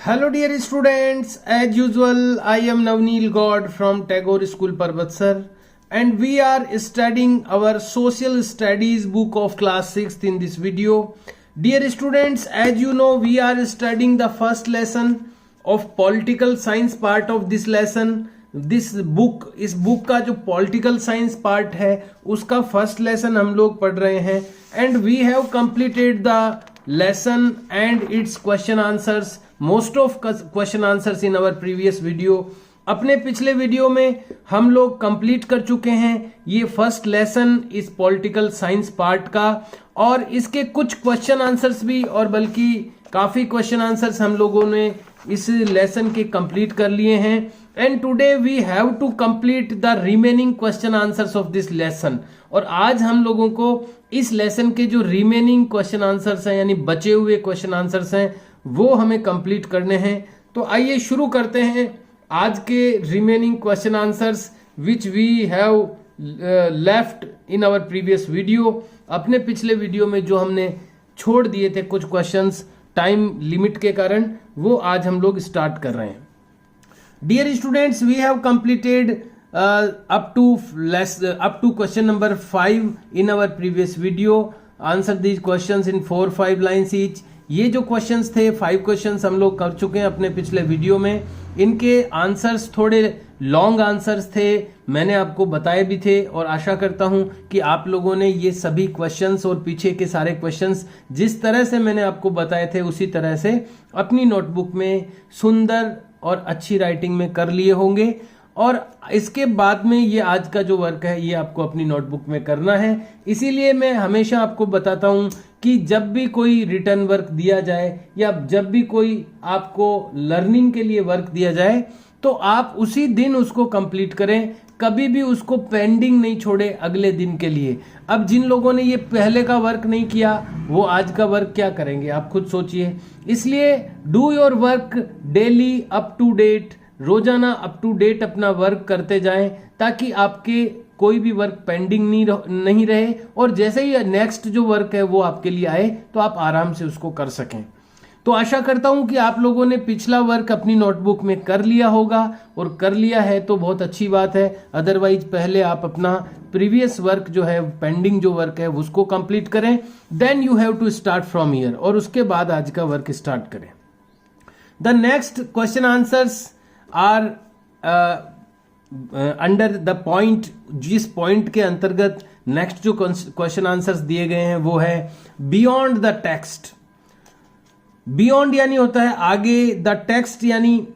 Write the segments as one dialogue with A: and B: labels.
A: Hello dear students, as usual I am Navneel God from Tagore School Parbatsar and we are studying our social studies book of class 6th in this video. Dear students, as you know we are studying the first lesson of political science part of this lesson. इस book का जो political science part है उसका first lesson हम लोग पढ़ रहे हैं and we have completed the lesson and its question answers, most of question answers in our previous video. अपने पिछले वीडियो में हम लोग कंप्लीट कर चुके हैं ये फर्स्ट लेसन इस पॉलिटिकल साइंस पार्ट का और इसके कुछ क्वेश्चन आंसर्स भी और बल्कि काफी क्वेश्चन आंसर्स हम लोगों ने इस लेसन के कंप्लीट कर लिए हैं and today we have to complete the remaining question answers of this lesson. और आज हम लोगों को इस लेसन के जो रिमेनिंग क्वेश्चन आंसर्स हैं यानी बचे हुए क्वेश्चन आंसर्स हैं वो हमें कंप्लीट करने हैं. तो आइए शुरू करते हैं आज के remaining question answers which we have left in our previous video. अपने पिछले वीडियो में जो हमने छोड़ दिए थे कुछ क्वेश्चंस टाइम लिमिट के कारण, वो आज हम लोग स्टार्ट कर रहे हैं. Dear students, we have completed up to question number 5 in our previous video. Answer these questions in 4-5 lines each. ये जो क्वेश्चंस थे 5 क्वेश्चंस हम लोग कर चुके हैं अपने पिछले वीडियो में. इनके आंसर्स थोड़े लॉन्ग आंसर्स थे, मैंने आपको बताए भी थे और आशा करता हूं कि आप लोगों ने ये सभी क्वेश्चंस और पीछे के सारे क्वेश्चंस जिस तरह से मैंने आपको बताए थे उसी तरह से अपनी नोटबुक में सुंदर और अच्छी राइटिंग में कर लिए होंगे. और इसके बाद में ये आज का जो वर्क है ये आपको अपनी नोटबुक में करना है. इसीलिए मैं हमेशा आपको बताता हूं कि जब भी कोई रिटर्न वर्क दिया जाए या जब भी कोई आपको लर्निंग के लिए वर्क दिया जाए तो आप उसी दिन उसको कंप्लीट करें, कभी भी उसको पेंडिंग नहीं छोड़े अगले दिन के लिए. अब जिन लोगों ने ये पहले का वर्क नहीं किया वो आज का वर्क क्या करेंगे, आप खुद सोचिए. इसलिए do your work daily up to date, रोजाना अप टू डेट अपना वर्क करते जाएं ताकि आपके कोई भी वर्क पेंडिंग नहीं रहे और जैसे ही नेक्स्ट जो वर्क है वो आपके लिए आए तो आप आराम से उसको कर सकें. तो आशा करता हूं कि आप लोगों ने पिछला वर्क अपनी नोटबुक में कर लिया होगा और कर लिया है तो बहुत अच्छी बात है. अदरवाइज पहले आप अपना प्रीवियस वर्क जो है पेंडिंग जो वर्क है उसको कंप्लीट करें, then you have to start from here और उसके बाद आज का वर्क स्टार्ट करें. The next question answers are under the point, जिस पॉइंट के अंतर्गत नेक्स्ट जो क्वेश्चन आंसर्स दिए गए हैं वो है बियॉन्ड द टेक्स्ट. बियॉन्ड यानी होता है आगे, द टेक्स्ट यानी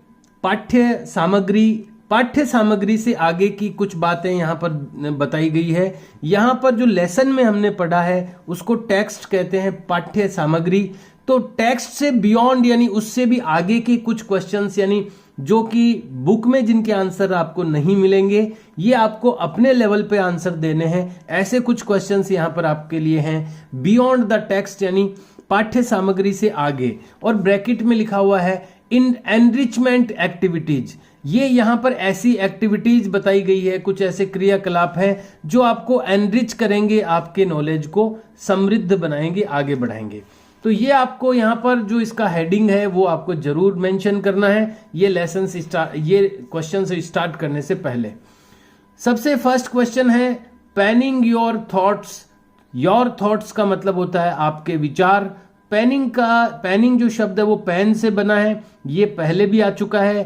A: पाठ्य सामग्री, पाठ्य सामग्री से आगे की कुछ बातें यहां पर बताई गई है. यहां पर जो लेसन में हमने पढ़ा है उसको टेक्स्ट कहते हैं, पाठ्य सामग्री. तो टेक्स्ट से बियॉन्ड यानी उससे भी आगे के कुछ क्वेश्चंस यानी जो कि बुक में जिनके आंसर आपको नहीं मिलेंगे ये आपको अपने लेवल पे आंसर देने हैं. ऐसे कुछ क्वेश्चंस यहां पर आपके लिए हैं. बियॉन्ड द टेक्स्ट यानी पाठ्य सामग्री से आगे और ब्रैकेट में लिखा हुआ है इन एनरिचमेंट एक्टिविटीज. ये यहां पर ऐसी एक्टिविटीज बताई गई है, कुछ ऐसे क्रियाकलाप हैं जो आपको एनरिच करेंगे, आपके नॉलेज को समृद्ध बनाएंगे, आगे बढ़ाएंगे. तो ये आपको यहाँ पर जो इसका हेडिंग है वो आपको जरूर मेंशन करना है ये लेसन ये क्वेश्चन से स्टार्ट करने से पहले. सबसे फर्स्ट क्वेश्चन है penning your thoughts. Your thoughts का मतलब होता है आपके विचार. पेनिंग जो शब्द है वो पेन से बना है, ये पहले भी आ चुका है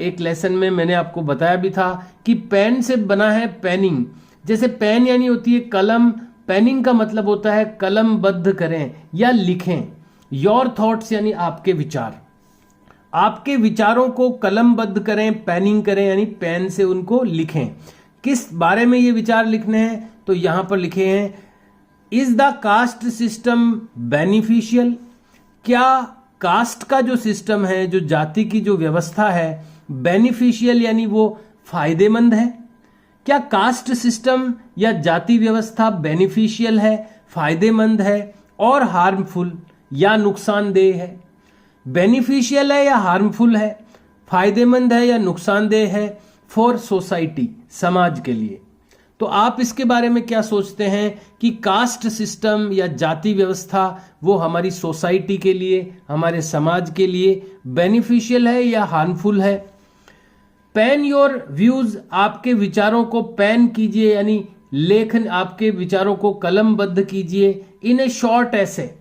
A: एक लेसन में, मैंने आपको बताया भी था कि पेन से बना है पेनिंग. जैसे पेन यानी होती है कलम, पेनिंग का मतलब होता है कलमबद्ध करें या लिखें. योर थॉट्स यानी आपके विचार, आपके विचारों को कलमबद्ध करें, पेनिंग करें यानी पेन से उनको लिखें. किस बारे में ये विचार लिखने हैं तो यहां पर लिखे हैं is the caste system beneficial. क्या कास्ट का जो सिस्टम है, जो जाति की जो व्यवस्था है, बेनिफिशियल यानी वो फायदेमंद है. क्या कास्ट सिस्टम या जाति व्यवस्था बेनिफिशियल है, फायदेमंद है और हार्मफुल या नुकसानदेह है. बेनिफिशियल है या हार्मफुल है, फायदेमंद है या नुकसानदेह है फॉर सोसाइटी, समाज के लिए. तो आप इसके बारे में क्या सोचते हैं कि कास्ट सिस्टम या जाति व्यवस्था वो हमारी सोसाइटी के लिए, हमारे समाज के लिए बेनिफिशियल है या हार्मफुल है? पेन योर व्यूज, आपके विचारों को पेन कीजिए, यानी लेखन, आपके विचारों को कलमबद्ध कीजिए इन ए शॉर्ट ऐसे,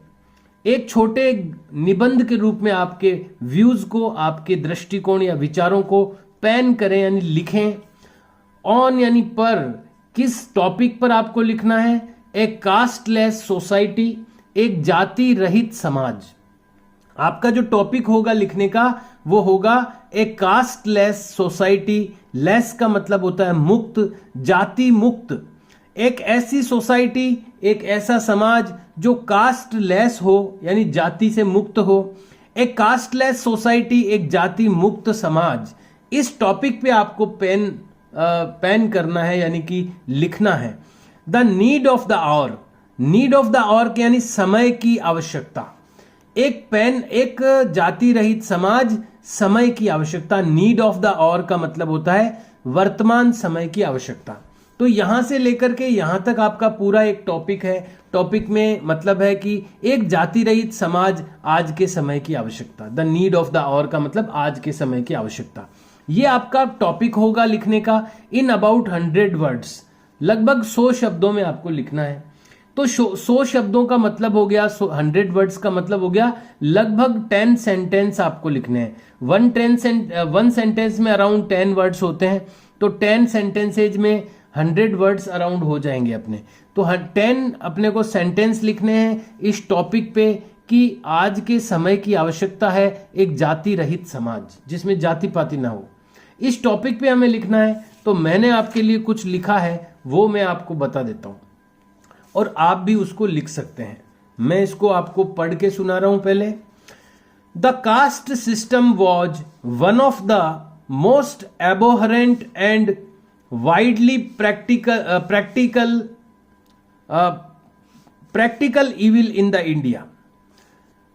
A: एक छोटे निबंध के रूप में आपके व्यूज को, आपके दृष्टिकोण या विचारों को पेन करें यानी लिखें। ऑन यानी पर, किस टॉपिक पर आपको लिखना है? ए कास्टलेस सोसाइटी, एक जाति रहित समाज। आपका जो टॉपिक होगा लिखने का वो होगा ए कास्टलेस सोसाइटी। लेस का मतलब होता है मुक्त, जाति मुक्त। एक ऐसी सोसाइटी, एक ऐसा समाज जो कास्टलेस हो यानी जाति से मुक्त हो। एक कास्टलेस सोसाइटी, एक जाति मुक्त समाज, इस टॉपिक पे आपको पेन करना है यानी कि लिखना है। The need of the hour, need of the hour यानी समय की आवश्यकता। एक जाति रहित समाज, समय की आवश्यकता। नीड ऑफ द आवर का मतलब होता है वर्तमान समय की आवश्यकता। तो यहां से लेकर के यहां तक आपका पूरा एक टॉपिक है। टॉपिक में मतलब है कि एक जाति रहित समाज, आज के समय की आवश्यकता। The need of the hour का मतलब आज के समय की आवश्यकता। ये आपका टॉपिक होगा लिखने का इन अबाउट 100 वर्ड्स, लगभग 100 शब्दों में आपको लिखना है। तो 100 शब्दों का मतलब हो गया, 100 वर्ड्स का मतलब हो गया लगभग 10 सेंटेंस आपको लिखने हैं। वन सेंटेंस में अराउंड 10 वर्ड्स होते हैं, तो 10 सेंटेंसेज में 100 वर्ड्स अराउंड हो जाएंगे अपने। तो 10 अपने को सेंटेंस लिखने हैं इस टॉपिक पे कि आज के समय की आवश्यकता है एक जाति रहित समाज जिसमें जाति पाति ना हो। इस टॉपिक पे हमें लिखना है। तो मैंने आपके लिए कुछ लिखा है, वो मैं आपको बता देता हूं और आप भी उसको लिख सकते हैं। मैं इसको आपको पढ़ के सुना रहा हूं पहले। The caste system was one of the most abhorrent and widely practical evil in the India.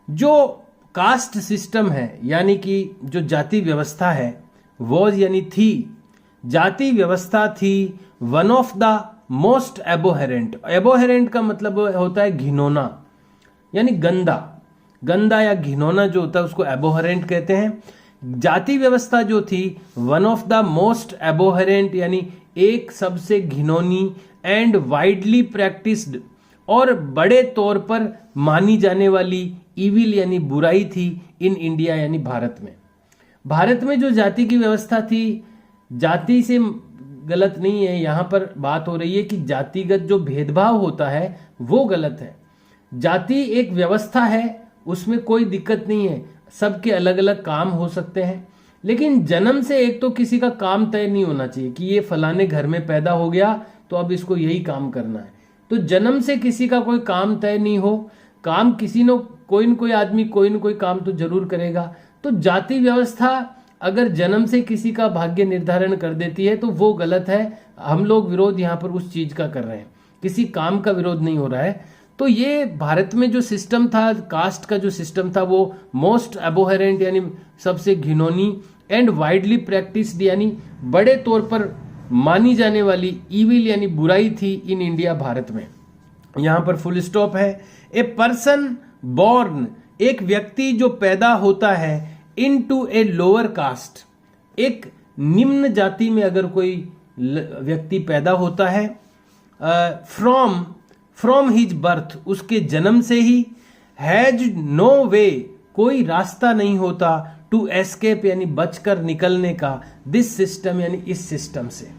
A: जो कास्ट सिस्टम है यानी कि जो जाति व्यवस्था है, वॉज यानी थी, जाति व्यवस्था थी, वन ऑफ द मोस्ट एबोहेरेंट। एबोहेरेंट का मतलब होता है घिनौना यानी गंदा। गंदा या घिनौना जो होता है उसको एबोहेरेंट कहते हैं। जाति व्यवस्था जो थी वन ऑफ द मोस्ट एबोहेरेंट यानी एक सबसे घिनौनी, एंड वाइडली प्रैक्टिस्ड और बड़े तौर पर मानी जाने वाली, इविल यानी बुराई थी, इन इंडिया यानी भारत में। भारत में जो जाति की व्यवस्था थी, जाति से गलत नहीं है, यहां पर बात हो रही है कि जातिगत जो भेदभाव होता है वो गलत है। जाति एक व्यवस्था है, उसमें कोई दिक्कत नहीं है, सबके अलग अलग काम हो सकते हैं, लेकिन जन्म से एक तो किसी का काम तय नहीं होना चाहिए कि ये फलाने घर में पैदा हो गया तो अब इसको यही काम करना है। तो जन्म से किसी का कोई काम तय नहीं हो, काम किसी न कोई आदमी कोई न कोई काम तो जरूर करेगा। तो जाति व्यवस्था अगर जन्म से किसी का भाग्य निर्धारण कर देती है तो वो गलत है। हम लोग विरोध यहाँ पर उस चीज का कर रहे हैं, किसी काम का विरोध नहीं हो रहा है। तो ये भारत में जो सिस्टम था, कास्ट का जो सिस्टम था, वो मोस्ट एबोहेरेंट यानी सबसे घिनौनी, एंड वाइडली प्रैक्टिस्ड यानी बड़े तौर पर मानी जाने वाली, इविल यानी बुराई थी, इन इंडिया भारत में। यहां पर फुल स्टॉप है। ए पर्सन बॉर्न, एक व्यक्ति जो पैदा होता है, इनटू ए लोअर कास्ट, एक निम्न जाति में अगर कोई व्यक्ति पैदा होता है, फ्रॉम हिज बर्थ, उसके जन्म से ही, हैज नो वे, कोई रास्ता नहीं होता, टू एस्केप यानी बचकर निकलने का, दिस सिस्टम यानी इस सिस्टम से।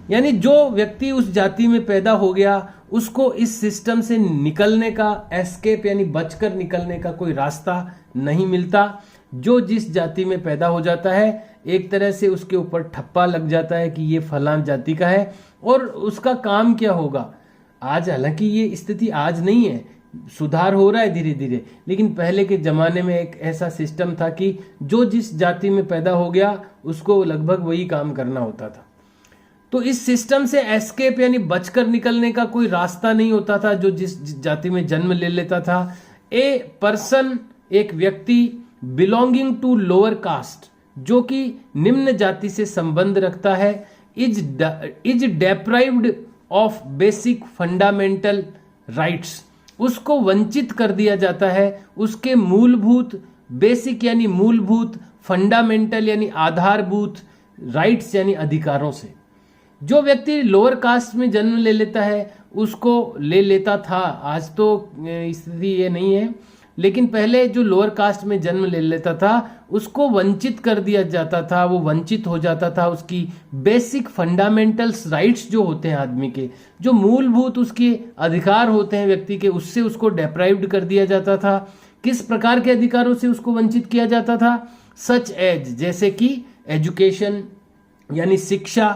A: यानी जो व्यक्ति उस जाति में पैदा हो गया उसको इस सिस्टम से निकलने का, एस्केप यानी बचकर निकलने का कोई रास्ता नहीं मिलता। जो जिस जाति में पैदा हो जाता है एक तरह से उसके ऊपर ठप्पा लग जाता है कि ये फलां जाति का है और उसका काम क्या होगा। आज हालांकि ये स्थिति आज नहीं है, सुधार हो रहा है धीरे धीरे, लेकिन पहले के जमाने में एक ऐसा सिस्टम था कि जो जिस जाति में पैदा हो गया उसको लगभग वही काम करना होता था। तो इस सिस्टम से एस्केप यानी बचकर निकलने का कोई रास्ता नहीं होता था जो जिस जाति में जन्म ले लेता था। ए पर्सन, एक व्यक्ति, बिलोंगिंग टू लोअर कास्ट, जो कि निम्न जाति से संबंध रखता है, is deprived of basic fundamental rights, उसको वंचित कर दिया जाता है उसके मूलभूत, बेसिक यानी मूलभूत, फंडामेंटल यानी आधारभूत, राइट्स यानी अधिकारों से। जो व्यक्ति लोअर कास्ट में जन्म ले लेता है उसको ले लेता था, आज तो स्थिति ये नहीं है, लेकिन पहले जो लोअर कास्ट में जन्म ले लेता था उसको वंचित कर दिया जाता था, वो वंचित हो जाता था उसकी बेसिक फंडामेंटल्स राइट्स जो होते हैं आदमी के, जो मूलभूत उसके अधिकार होते हैं व्यक्ति के, उससे उसको डेप्राइव्ड कर दिया जाता था। किस प्रकार के अधिकारों से उसको वंचित किया जाता था? सच एज, जैसे कि एजुकेशन यानी शिक्षा।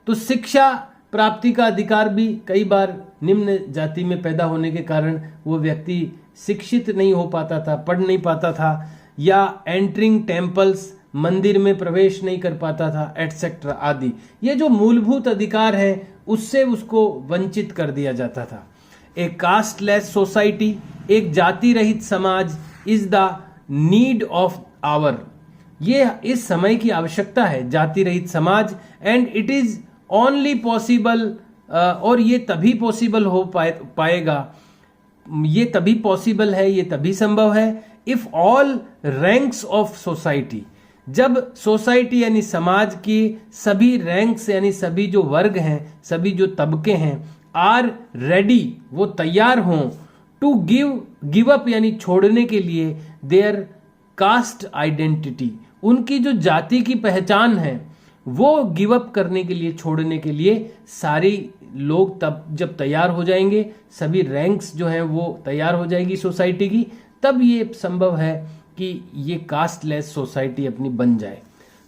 A: तो शिक्षा प्राप्ति का अधिकार भी कई बार निम्न जाति में पैदा होने के कारण वो व्यक्ति शिक्षित नहीं हो पाता था, पढ़ नहीं पाता था, या एंटरिंग टेम्पल्स, मंदिर में प्रवेश नहीं कर पाता था, एटसेट्रा आदि। ये जो मूलभूत अधिकार है उससे उसको वंचित कर दिया जाता था। ए कास्टलेस सोसाइटी, एक जाति रहित समाज, is the need of hour, ये इस समय की आवश्यकता है, जाति रहित समाज। And it is only possible, और ये तभी पॉसिबल हो पाएगा, ये तभी पॉसिबल है, ये तभी संभव है, if all ranks of society, जब सोसाइटी यानी समाज की सभी रैंक्स यानी सभी जो वर्ग हैं, सभी जो तबके हैं, आर रेडी, वो तैयार हों, टू गिव अप यानी छोड़ने के लिए, देयर कास्ट आइडेंटिटी, उनकी जो जाति की पहचान है वो गिव अप करने के लिए, छोड़ने के लिए सारी लोग तब जब तैयार हो जाएंगे, सभी रैंक्स जो हैं वो तैयार हो जाएगी सोसाइटी की, तब ये संभव है कि ये कास्टलेस सोसाइटी अपनी बन जाए।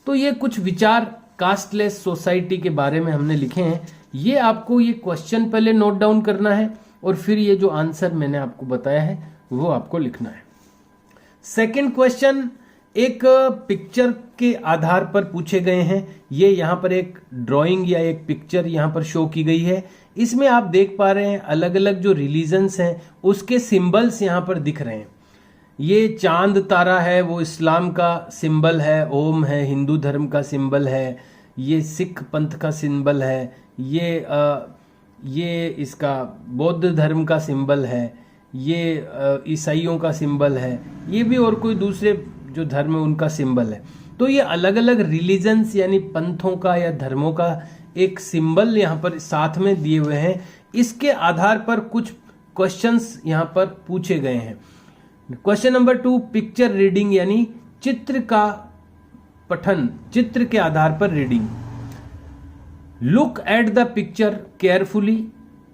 A: तो ये कुछ विचार कास्टलेस सोसाइटी के बारे में हमने लिखे हैं। ये आपको ये क्वेश्चन पहले नोट डाउन करना है और फिर ये जो आंसर मैंने आपको बताया है वो आपको लिखना है। सेकंड क्वेश्चन एक पिक्चर के आधार पर पूछे गए हैं। ये यहाँ पर एक ड्राइंग या एक पिक्चर यहाँ पर शो की गई है। इसमें आप देख पा रहे हैं अलग अलग जो रिलीजन्स हैं उसके सिंबल्स यहाँ पर दिख रहे हैं। ये चांद तारा है, वो इस्लाम का सिंबल है, ओम है, हिंदू धर्म का सिंबल है, ये सिख पंथ का सिंबल है, ये इसका बौद्ध धर्म का सिंबल है, ये ईसाइयों का सिंबल है, ये भी और कोई दूसरे जो धर्म है उनका सिंबल है। तो ये अलग अलग रिलीजन्स यानी पंथों का या धर्मों का एक सिंबल यहाँ पर साथ में दिए हुए हैं। इसके आधार पर कुछ क्वेश्चंस यहाँ पर पूछे गए हैं। क्वेश्चन नंबर 2, पिक्चर रीडिंग यानी चित्र का पठन, चित्र के आधार पर reading. Look at the picture carefully,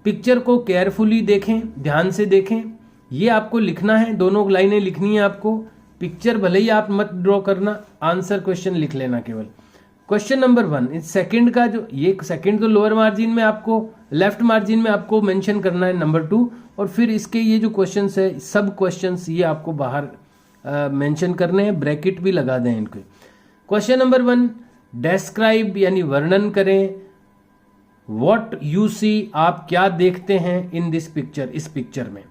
A: picture को केयरफुली देखें, ध्यान से देखें। ये आपको लिखना है, दोनों लाइनें लिखनी है आपको। पिक्चर भले ही आप मत ड्रॉ करना, आंसर क्वेश्चन लिख लेना केवल। क्वेश्चन नंबर 1, इस सेकंड का जो ये सेकंड तो लोअर मार्जिन में आपको, लेफ्ट मार्जिन में आपको मेंशन करना है नंबर 2, और फिर इसके ये जो क्वेश्चंस है सब क्वेश्चंस ये आपको बाहर मेंशन करने हैं, ब्रैकेट भी लगा दें इनके। क्वेश्चन नंबर 1, डेस्क्राइब यानी वर्णन करें। व्हाट यू सी, आप क्या देखते हैं इन दिस पिक्चर, इस पिक्चर में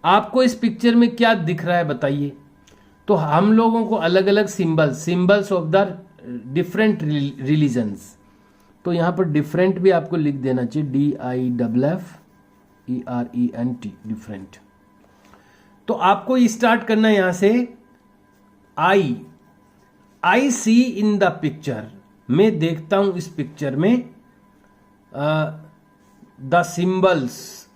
A: आपको इस पिक्चर में क्या दिख रहा है बताइए। तो हम लोगों को अलग अलग symbols of the different religions, तो यहां पर डिफरेंट भी आपको लिख देना चाहिए, DIFFERENT, डिफरेंट। तो आपको स्टार्ट करना है यहां से, आई सी इन द पिक्चर, मैं देखता हूं इस पिक्चर में, द सिंबल्स,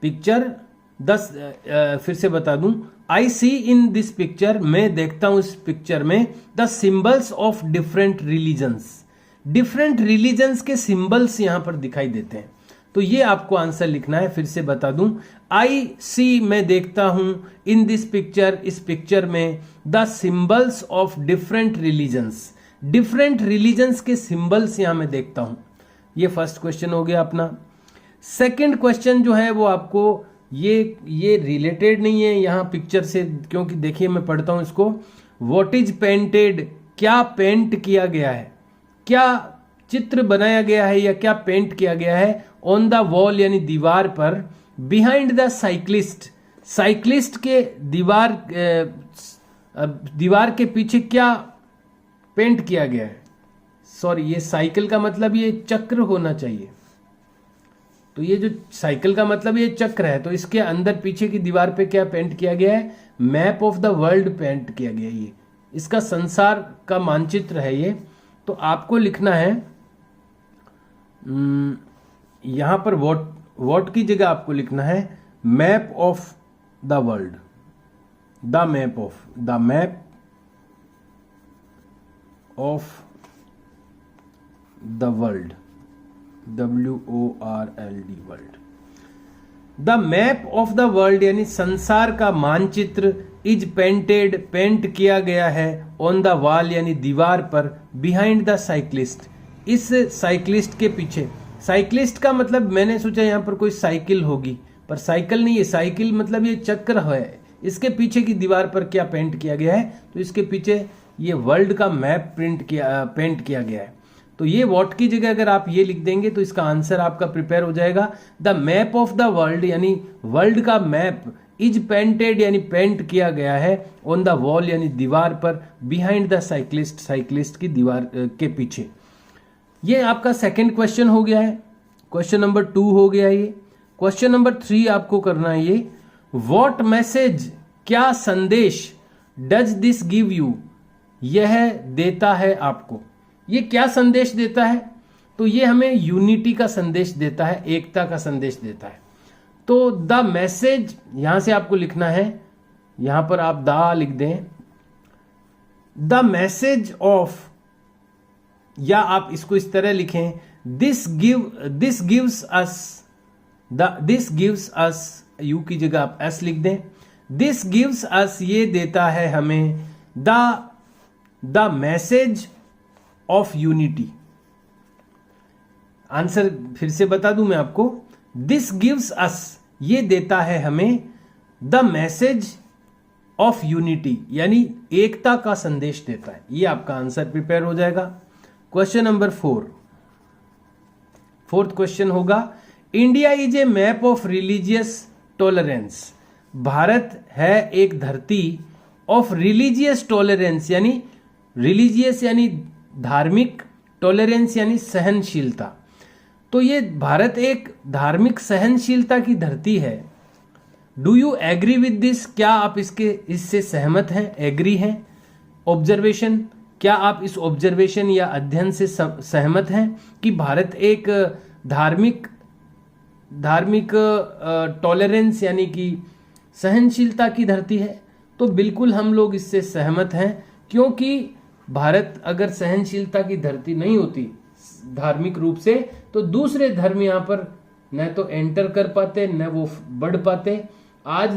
A: पिक्चर फिर से बता दूं, आई सी इन दिस पिक्चर, मैं देखता हूं इस पिक्चर में, the symbols of different religions, different religions के सिंबल्स यहां पर दिखाई देते हैं। तो ये आपको आंसर लिखना है। फिर से बता दूं, आई सी, मैं देखता हूं, इन दिस पिक्चर, इस पिक्चर में, the symbols of different religions, different religions के सिंबल्स यहां मैं देखता हूं। ये फर्स्ट क्वेश्चन हो गया अपना। सेकंड क्वेश्चन जो है वो आपको ये रिलेटेड नहीं है यहां पिक्चर से, क्योंकि देखिए मैं पढ़ता हूं इसको। व्हाट इज पेंटेड, क्या पेंट किया गया है, क्या चित्र बनाया गया है या क्या पेंट किया गया है, ऑन द वॉल यानी दीवार पर, बिहाइंड द साइक्लिस्ट, साइक्लिस्ट के दीवार के पीछे क्या पेंट किया गया है। सॉरी, ये साइकिल का मतलब ये चक्र होना चाहिए, तो ये जो साइकिल का मतलब ये चक्र है, तो इसके अंदर पीछे की दीवार पे क्या पेंट किया गया है? Map of the world paint किया गया है। ये इसका संसार का मानचित्र है ये। तो आपको लिखना है यहां पर वॉट की जगह आपको लिखना है map of the world, the map of the world, WORLD world. The map of the world यानी संसार का मानचित्र इज पेंट किया गया है ऑन द वॉल यानी दीवार पर, बिहाइंड द साइक्लिस्ट, इस साइक्लिस्ट के पीछे। साइक्लिस्ट का मतलब मैंने सोचा यहां पर कोई साइकिल होगी, पर साइकिल नहीं है, साइकिल मतलब ये चक्र है। इसके पीछे की दीवार पर क्या पेंट किया गया है? तो इसके पीछे ये वर्ल्ड का मैप पेंट किया गया है। तो ये वॉट की जगह अगर आप ये लिख देंगे तो इसका आंसर आपका प्रिपेयर हो जाएगा। The map of the world यानी वर्ल्ड का मैप इज पेंटेड यानी पेंट किया गया है ऑन द वॉल यानी दीवार पर, बिहाइंड द साइक्लिस्ट की दीवार के पीछे। ये आपका सेकंड क्वेश्चन हो गया है। क्वेश्चन नंबर 2 हो गया ये। क्वेश्चन नंबर 3 आपको करना है ये, व्हाट मैसेज, क्या संदेश, डज दिस गिव यू, यह देता है आपको। ये क्या संदेश देता है? तो ये हमें यूनिटी का संदेश देता है, एकता का संदेश देता है। तो द मैसेज यहां से आपको लिखना है, यहां पर आप द लिख दें, द मैसेज ऑफ, या आप इसको इस तरह लिखें, दिस गिव्स अस, यू की जगह आप एस लिख दें, दिस गिव्स अस, ये देता है हमें, the message of unity. Answer फिर से बता दूं मैं आपको, दिस गिव्स अस, ये देता है हमें, द मैसेज ऑफ यूनिटी यानी एकता का संदेश देता है। ये आपका आंसर प्रिपेयर हो जाएगा। क्वेश्चन नंबर 4, फोर्थ क्वेश्चन होगा, India is A map of religious tolerance. Bharat है एक धरती ऑफ रिलीजियस टॉलरेंस यानी रिलीजियस यानी धार्मिक, टॉलरेंस यानी सहनशीलता। तो ये भारत एक धार्मिक सहनशीलता की धरती है। Do you agree with this, क्या आप इससे सहमत हैं, एग्री हैं? ऑब्जर्वेशन, क्या आप इस ऑब्जर्वेशन या अध्ययन से सहमत हैं कि भारत एक धार्मिक टॉलरेंस यानी कि सहनशीलता की धरती है? तो बिल्कुल हम लोग इससे सहमत हैं, क्योंकि भारत अगर सहनशीलता की धरती नहीं होती धार्मिक रूप से, तो दूसरे धर्म यहाँ पर न तो एंटर कर पाते, न वो बढ़ पाते। आज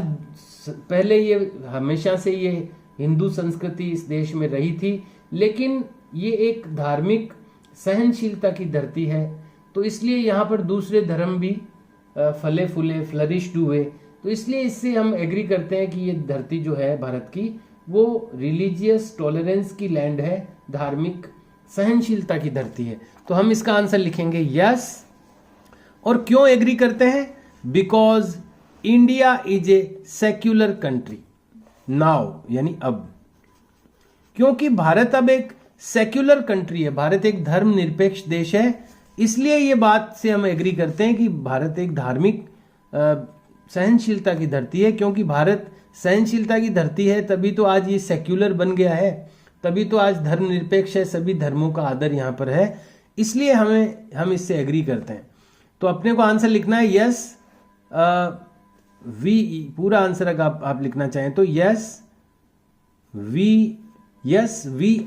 A: पहले ये हमेशा से ये हिंदू संस्कृति इस देश में रही थी, लेकिन ये एक धार्मिक सहनशीलता की धरती है, तो इसलिए यहाँ पर दूसरे धर्म भी फले फूले, फ्लरिश्ड हुए। तो इसलिए इससे हम एग्री करते हैं कि ये धरती जो है भारत की, वो रिलीजियस टॉलरेंस की लैंड है, धार्मिक सहनशीलता की धरती है। तो हम इसका आंसर लिखेंगे यस। और क्यों एग्री करते हैं? Because India is a secular country now, यानी अब, क्योंकि भारत अब एक सेक्युलर कंट्री है, भारत एक धर्मनिरपेक्ष देश है, इसलिए ये बात से हम एग्री करते हैं कि भारत एक धार्मिक सहनशीलता की धरती है। क्योंकि भारत सहनशीलता की धरती है, तभी तो आज ये सेक्युलर बन गया है, तभी तो आज धर्मनिरपेक्ष है, सभी धर्मों का आदर यहाँ पर है, इसलिए हम इससे एग्री करते हैं। तो अपने को आंसर लिखना है यस, वी, पूरा आंसर अगर आप लिखना चाहें तो yes we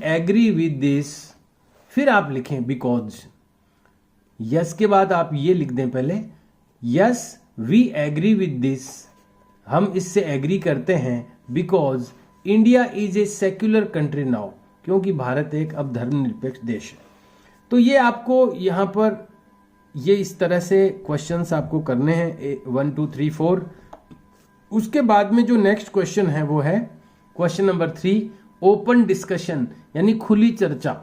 A: agree with this, फिर आप लिखें बिकॉज। यस के बाद आप ये लिख दें पहले, yes we agree with this, हम इससे एग्री करते हैं, because India is a secular country now, क्योंकि भारत एक अब धर्मनिरपेक्ष देश है। तो ये आपको यहाँ पर ये इस तरह से क्वेश्चंस आपको करने हैं 1 2 3 4। उसके बाद में जो नेक्स्ट क्वेश्चन है वो है क्वेश्चन नंबर 3, ओपन डिस्कशन यानी खुली चर्चा।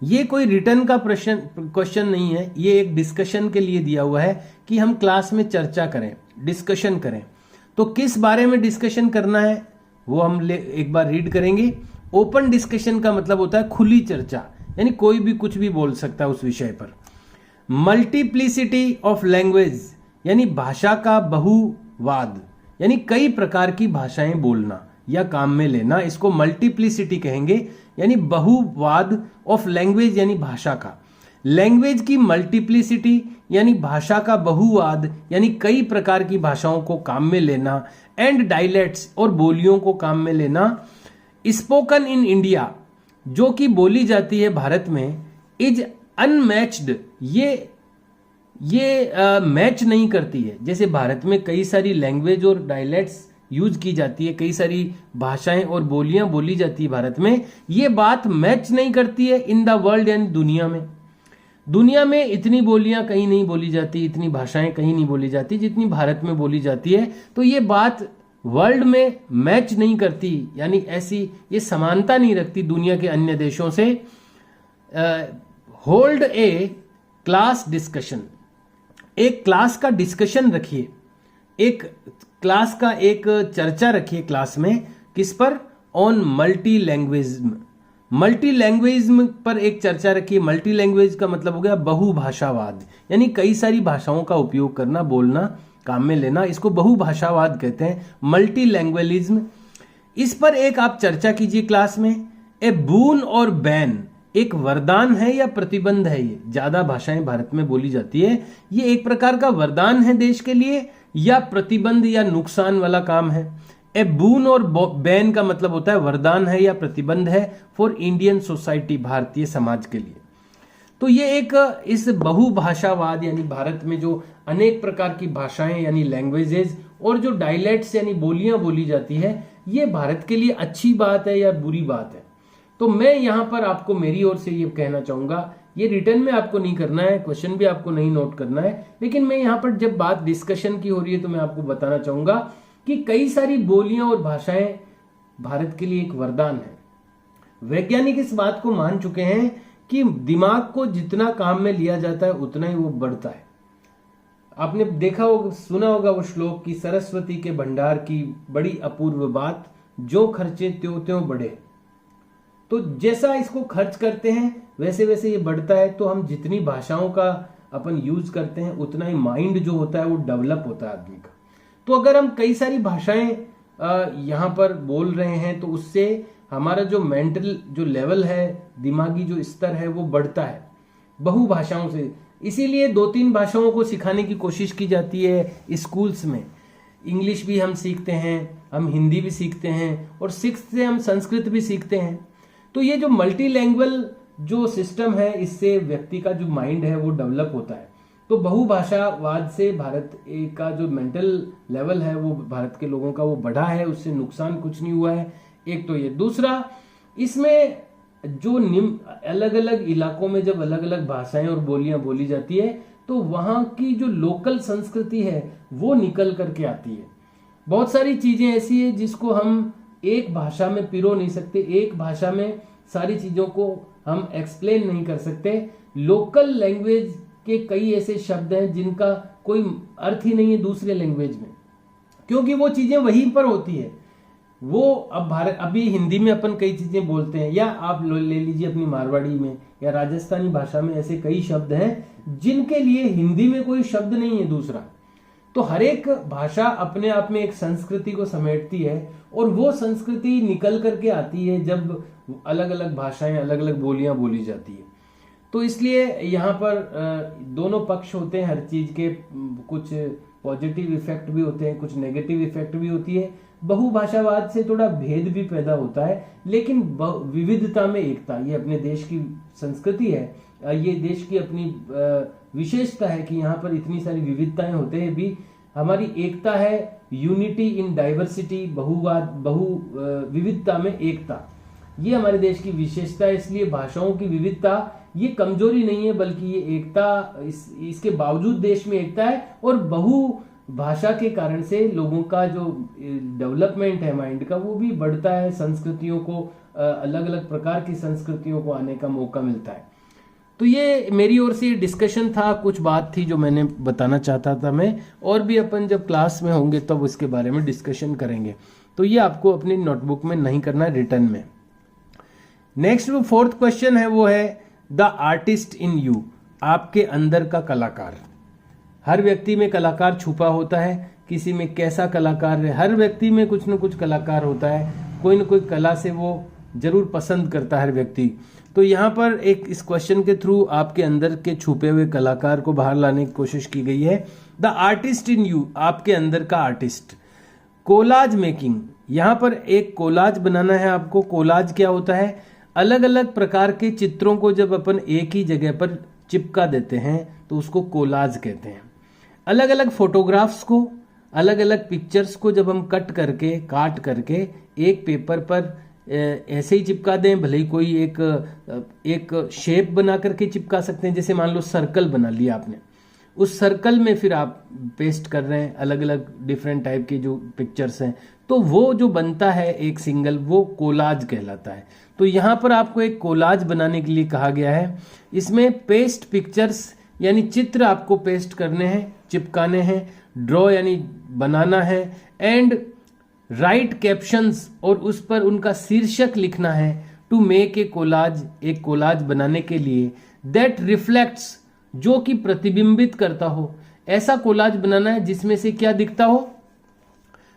A: ये कोई रिटर्न का क्वेश्चन नहीं है, ये एक डिस्कशन के लिए दिया हुआ है कि हम क्लास में चर्चा करें, डिस्कशन करें। तो किस बारे में डिस्कशन करना है वो हम एक बार रीड करेंगे। ओपन डिस्कशन का मतलब होता है खुली चर्चा, यानी कोई भी कुछ भी बोल सकता है उस विषय पर। मल्टीप्लिसिटी ऑफ लैंग्वेज यानी भाषा का बहुवाद, यानी कई प्रकार की भाषाएं बोलना या काम में लेना, इसको मल्टीप्लिसिटी कहेंगे, यानी बहुवाद ऑफ लैंग्वेज यानी भाषा का। लैंग्वेज की मल्टीप्लिसिटी यानी भाषा का बहुवाद, यानी कई प्रकार की भाषाओं को काम में लेना। एंड डायलेक्ट्स और बोलियों को काम में लेना। स्पोकन इन इंडिया जो कि बोली जाती है भारत में, इज अनमैच्ड, ये मैच नहीं करती है। जैसे भारत में कई सारी लैंग्वेज और डायलेक्ट्स यूज की जाती है, कई सारी भाषाएं और बोलियां बोली जाती है भारत में, ये बात मैच नहीं करती है इन द वर्ल्ड, यानी दुनिया में। दुनिया में इतनी बोलियां कहीं नहीं बोली जाती, इतनी भाषाएं कहीं नहीं बोली जाती जितनी भारत में बोली जाती है। तो ये बात वर्ल्ड में मैच नहीं करती, यानी ऐसी ये समानता नहीं रखती दुनिया के अन्य देशों से। होल्ड ए क्लास डिस्कशन, एक क्लास का डिस्कशन रखिए, एक क्लास का एक चर्चा रखिए क्लास में, किस पर? ऑन मल्टी लैंग्वेजिज्म, मल्टी लैंग्वेजिज्म पर एक चर्चा रखिए। मल्टी लैंग्वेज का मतलब हो गया बहुभाषावाद, यानी कई सारी भाषाओं का उपयोग करना, बोलना, काम में लेना, इसको बहुभाषावाद कहते हैं, मल्टी लैंग्वेजिज्म। इस पर एक आप चर्चा कीजिए क्लास में। ए बून और बैन, एक वरदान है या प्रतिबंध है? ये ज्यादा भाषाएं भारत में बोली जाती है, ये एक प्रकार का वरदान है देश के लिए या प्रतिबंध या नुकसान वाला काम है? ए बून और बैन का मतलब होता है वरदान है या प्रतिबंध है for Indian society, Bharatiya Samaj के लिए। तो ये एक इस बहुभाषावाद यानी भारत में जो अनेक प्रकार की भाषाएं यानी लैंग्वेजेस और जो डायलेक्ट्स यानी बोलियां बोली जाती है, ये भारत के लिए अच्छी बात है या बुरी बात है? तो मैं यहां पर आपको मेरी ओर से ये कहना चाहूंगा, ये रिटर्न में आपको नहीं करना है, क्वेश्चन भी आपको नहीं नोट करना है, लेकिन मैं यहां पर जब बात डिस्कशन की हो रही है तो मैं आपको बताना चाहूंगा कि कई सारी बोलियां और भाषाएं भारत के लिए एक वरदान है। वैज्ञानिक इस बात को मान चुके हैं कि दिमाग को जितना काम में लिया जाता है उतना ही वो बढ़ता है। आपने देखा होगा, सुना होगा वो श्लोक कि सरस्वती के भंडार की बड़ी अपूर्व बात, जो खर्चे त्यों त्यों बढ़े। तो जैसा इसको खर्च करते हैं वैसे वैसे ये बढ़ता है। तो हम जितनी भाषाओं का अपन यूज करते हैं उतना ही माइंड जो होता है वो डेवलप होता है आदमी का। तो अगर हम कई सारी भाषाएं यहाँ पर बोल रहे हैं तो उससे हमारा जो मेंटल जो लेवल है, दिमागी जो स्तर है वो बढ़ता है बहुभाषाओं से। इसीलिए 2-3 भाषाओं को सिखाने की कोशिश की जाती है स्कूल्स में। इंग्लिश भी हम सीखते हैं, हम हिंदी भी सीखते हैं और 6th से हम संस्कृत भी सीखते हैं। तो ये जो मल्टी लैंग्वेज जो सिस्टम है, इससे व्यक्ति का जो माइंड है वो डेवलप होता है। तो बहुभाषावाद से भारत का जो मेंटल लेवल है वो भारत के लोगों का वो बढ़ा है, उससे नुकसान कुछ नहीं हुआ है। एक तो ये, दूसरा इसमें जो अलग अलग इलाकों में जब अलग अलग भाषाएं और बोलियां बोली जाती है तो वहां की जो लोकल संस्कृति है वो निकल करके आती है। बहुत सारी चीजें ऐसी है जिसको हम एक भाषा में पिरो नहीं सकते, एक भाषा में सारी चीजों को हम एक्सप्लेन नहीं कर सकते। लोकल लैंग्वेज के कई ऐसे शब्द हैं जिनका कोई अर्थ ही नहीं है दूसरे लैंग्वेज में, क्योंकि वो चीजें वहीं पर होती है। वो अब अभी हिंदी में अपन कई चीजें बोलते हैं, या आप ले लीजिए अपनी मारवाड़ी में या राजस्थानी भाषा में ऐसे कई शब्द हैं जिनके लिए हिंदी में कोई शब्द नहीं है दूसरा। तो हर एक भाषा अपने आप में एक संस्कृति को समेटती है और वो संस्कृति निकल करके आती है जब अलग अलग भाषाएं, अलग अलग बोलियां बोली जाती है। तो इसलिए यहाँ पर दोनों पक्ष होते हैं हर चीज के, कुछ पॉजिटिव इफेक्ट भी होते हैं, कुछ नेगेटिव इफेक्ट भी होती है। बहुभाषावाद से थोड़ा भेद भी पैदा होता है, लेकिन विविधता में एकता, ये अपने देश की संस्कृति है, ये देश की अपनी विशेषता है कि यहाँ पर इतनी सारी विविधताएं होते हैं भी हमारी एकता है। यूनिटी इन डाइवर्सिटी, विविधता में एकता, ये हमारे देश की विशेषता है। इसलिए भाषाओं की विविधता ये कमजोरी नहीं है, बल्कि ये एकता, इसके बावजूद देश में एकता है। और बहु भाषा के कारण से लोगों का जो डेवलपमेंट है माइंड का वो भी बढ़ता है, संस्कृतियों को, अलग अलग प्रकार की संस्कृतियों को आने का मौका मिलता है। तो ये मेरी ओर से डिस्कशन था, कुछ बात थी जो मैंने बताना चाहता था मैं, और भी अपन जब क्लास में होंगे तब उसके बारे में डिस्कशन करेंगे। तो ये आपको अपनी नोटबुक में नहीं करना है, रिटर्न में। नेक्स्ट जो 4th क्वेश्चन है वो है द आर्टिस्ट इन यू। आपके अंदर का कलाकार। हर व्यक्ति में कलाकार छुपा होता है, किसी में कैसा कलाकार है, हर व्यक्ति में कुछ न कुछ कलाकार होता है, कोई न कोई कला से वो जरूर पसंद करता है हर व्यक्ति। तो यहाँ पर एक इस क्वेश्चन के थ्रू आपके अंदर के छुपे हुए कलाकार को बाहर लाने की कोशिश की गई है। द आर्टिस्ट इन यू, आपके अंदर का आर्टिस्ट। कोलाज मेकिंग, यहाँ पर एक कोलाज बनाना है आपको। कोलाज क्या होता है? अलग अलग प्रकार के चित्रों को जब अपन एक ही जगह पर चिपका देते हैं तो उसको कोलाज कहते हैं। अलग अलग फोटोग्राफ्स को, अलग अलग पिक्चर्स को जब हम काट करके एक पेपर पर ऐसे ही चिपका दें, भले ही कोई एक शेप बना करके चिपका सकते हैं। जैसे मान लो सर्कल बना लिया आपने, उस सर्कल में फिर आप पेस्ट कर रहे हैं अलग अलग डिफरेंट टाइप के जो पिक्चर्स हैं, तो वो जो बनता है एक सिंगल, वो कोलाज कहलाता है। तो यहाँ पर आपको एक कोलाज बनाने के लिए कहा गया है। इसमें पेस्ट पिक्चर्स यानी चित्र आपको पेस्ट करने हैं, चिपकाने हैं, ड्रॉ यानी बनाना है, एंड राइट कैप्शंस और उस पर उनका शीर्षक लिखना है। टू मेक ए कोलाज, एक कोलाज बनाने के लिए, दैट रिफ्लेक्ट्स, जो कि प्रतिबिंबित करता हो। ऐसा कोलाज बनाना है जिसमें से क्या दिखता हो?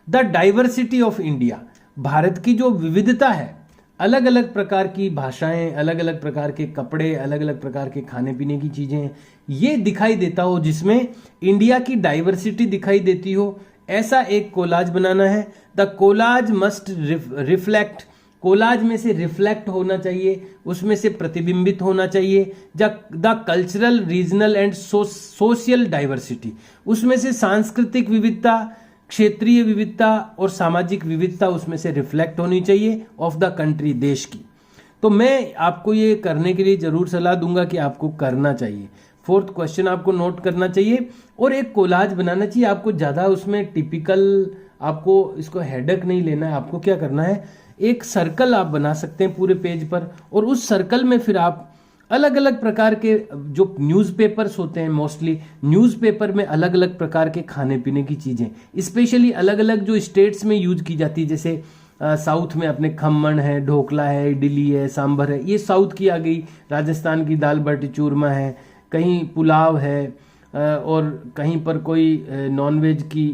A: The diversity of India, Bharat की जो विविधता है, अलग अलग प्रकार की भाषाएं, अलग अलग प्रकार के कपड़े, अलग अलग प्रकार के खाने पीने की चीजें, ये दिखाई देता हो, जिसमें इंडिया की डाइवर्सिटी दिखाई देती हो, ऐसा एक कोलाज बनाना है। The collage must reflect, collage में से रिफ्लेक्ट होना चाहिए, उसमें से प्रतिबिंबित होना चाहिए the cultural, regional and social diversity, उसमें से सांस्कृतिक विविधता, क्षेत्रीय विविधता और सामाजिक विविधता उसमें से रिफ्लेक्ट होनी चाहिए ऑफ द कंट्री, देश की। तो मैं आपको ये करने के लिए जरूर सलाह दूंगा कि आपको करना चाहिए। फोर्थ क्वेश्चन आपको नोट करना चाहिए और एक कोलाज बनाना चाहिए। आपको ज्यादा उसमें टिपिकल, आपको इसको हेडक नहीं लेना है। आपको क्या करना है, एक सर्कल आप बना सकते हैं पूरे पेज पर, और उस सर्कल में फिर आप अलग अलग प्रकार के जो न्यूज़पेपर्स होते हैं, मोस्टली न्यूज़पेपर में अलग अलग प्रकार के खाने पीने की चीजें, स्पेशली अलग अलग जो स्टेट्स में यूज की जाती है, जैसे साउथ में अपने खम्मन है, ढोकला है, इडली है, सांभर है, ये साउथ की आ गई। राजस्थान की दाल बाटी चूरमा है, कहीं पुलाव है, और कहीं पर कोई नॉनवेज की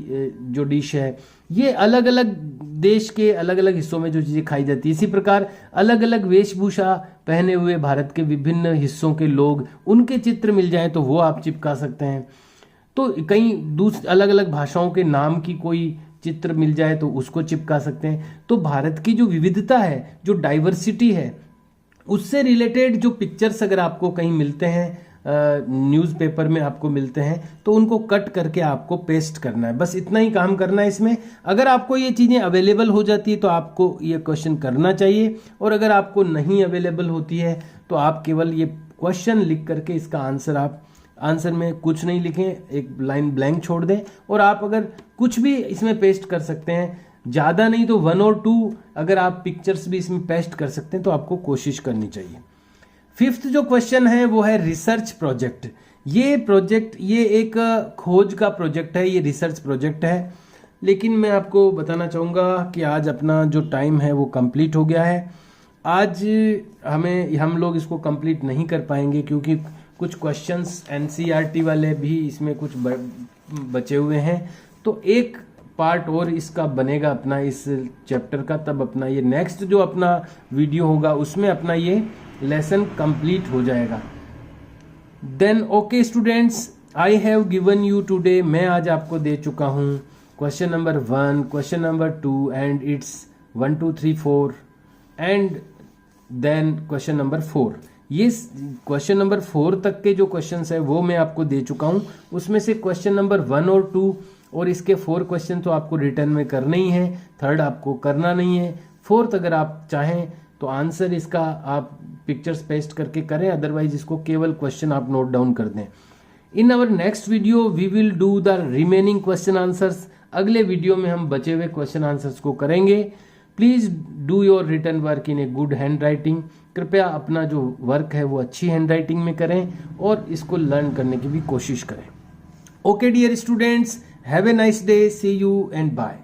A: जो डिश है। ये अलग अलग देश के अलग अलग हिस्सों में जो चीज़ें खाई जाती है। इसी प्रकार अलग अलग वेशभूषा पहने हुए भारत के विभिन्न हिस्सों के लोग, उनके चित्र मिल जाए तो वो आप चिपका सकते हैं। तो कहीं दूसरी अलग अलग भाषाओं के नाम की कोई चित्र मिल जाए तो उसको चिपका सकते हैं। तो भारत की जो विविधता है, जो डाइवर्सिटी है, उससे रिलेटेड जो पिक्चर्स अगर आपको कहीं मिलते हैं, न्यूज़पेपर में आपको मिलते हैं, तो उनको कट करके आपको पेस्ट करना है। बस इतना ही काम करना है इसमें। अगर आपको ये चीज़ें अवेलेबल हो जाती है तो आपको ये क्वेश्चन करना चाहिए, और अगर आपको नहीं अवेलेबल होती है तो आप केवल ये क्वेश्चन लिख करके इसका आंसर, आप आंसर में कुछ नहीं लिखें, एक लाइन ब्लैंक छोड़ दें, और आप अगर कुछ भी इसमें पेस्ट कर सकते हैं, ज़्यादा नहीं तो 1 और 2 अगर आप पिक्चर्स भी इसमें पेस्ट कर सकते हैं तो आपको कोशिश करनी चाहिए। फिफ्थ जो क्वेश्चन है वो है रिसर्च प्रोजेक्ट। ये प्रोजेक्ट, ये एक खोज का प्रोजेक्ट है, ये रिसर्च प्रोजेक्ट है। लेकिन मैं आपको बताना चाहूँगा कि आज अपना जो टाइम है वो कंप्लीट हो गया है। आज हम लोग इसको कंप्लीट नहीं कर पाएंगे क्योंकि कुछ क्वेश्चंस एनसीईआरटी वाले भी इसमें कुछ बचे हुए हैं। तो एक पार्ट और इसका बनेगा अपना इस चैप्टर का, तब अपना ये नेक्स्ट जो अपना वीडियो होगा उसमें अपना ये लेसन कंप्लीट हो जाएगा। Then okay students, I have given you today, मैं आज आपको दे चुका हूँ question number 1, question number 2 and its 1 2 3 4 and then question number 4। ये क्वेश्चन नंबर 4 तक के जो क्वेश्चंस है वो मैं आपको दे चुका हूँ। उसमें से क्वेश्चन नंबर 1 और 2 और इसके 4 क्वेश्चन तो आपको रिटर्न में करने ही है, 3rd आपको करना नहीं है। 4th अगर आप चाहें तो आंसर इसका आप पिक्चर्स पेस्ट करके करें, अदरवाइज इसको केवल क्वेश्चन आप नोट डाउन कर दें। In our next video we will do the remaining question answers. अगले वीडियो में हम बचे हुए क्वेश्चन आंसर्स को करेंगे। Please do your written work in a good handwriting. कृपया अपना जो वर्क है वो अच्छी हैंड राइटिंग में करें और इसको लर्न करने की भी कोशिश करें। Okay dear students, have a nice day, see you and bye.